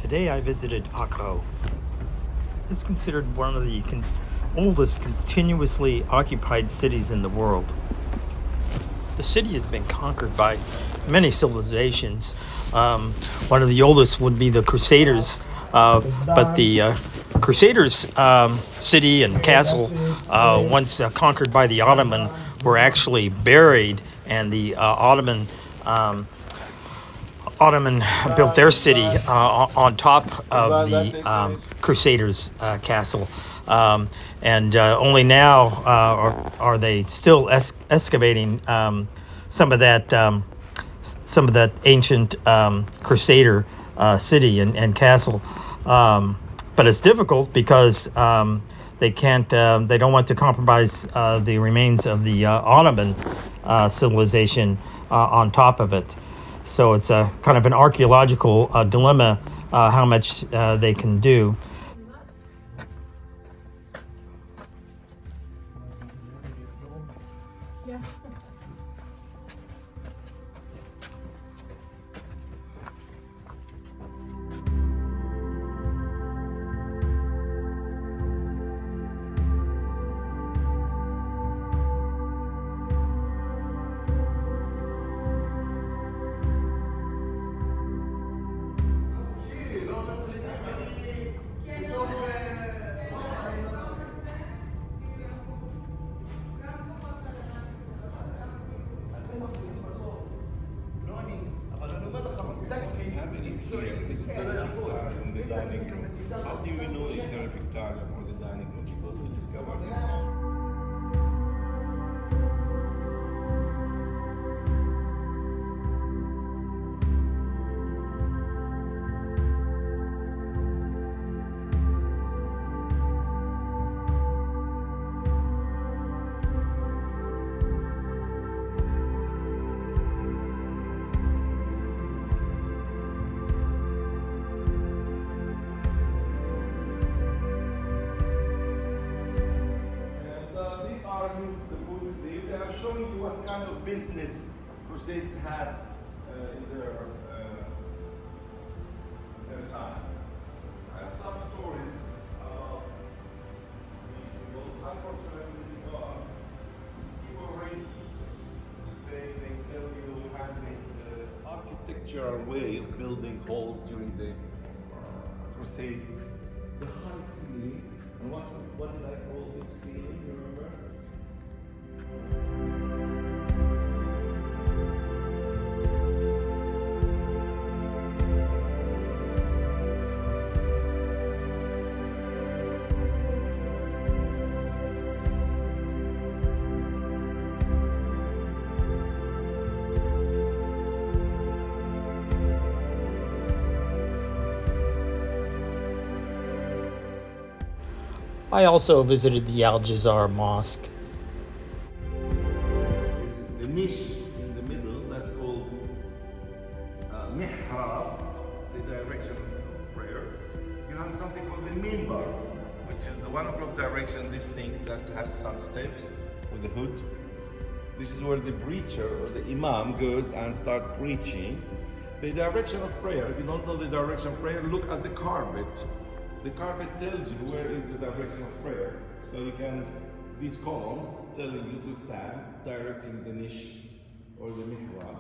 Today I visited Akko. It's considered one of the oldest continuously occupied cities in the world. The city has been conquered by many civilizations. One of the oldest would be the Crusaders, but the Crusaders' city and castle, once conquered by the Ottoman, were actually buried, and the Ottoman built their city on top of the Crusaders' castle, and only now are they still excavating some of that ancient Crusader city and castle. But it's difficult because they don't want to compromise the remains of the Ottoman civilization on top of it. So it's a kind of an archaeological dilemma, how much they can do. In the dining room. How do you know it's a refectorium or the dining room? Because we discovered it. They are showing you what kind of business Crusades had in their time. And some stories about these people, unfortunately, people read these things. They sell you handmade architectural way of building halls during the Crusades. The high ceiling, and what did I call this ceiling, you remember? I also visited the Al-Jazar Mosque. The niche in the middle, that's called mihrab, the direction of prayer. You have something called the minbar, which is the 1 o'clock direction, this thing that has some steps with a hood. This is where the preacher or the imam goes and start preaching. The direction of prayer, if you don't know the direction of prayer, look at the carpet. The carpet tells you where is the direction of prayer. So you can, these columns telling you to stand, directing the niche or the mihrab.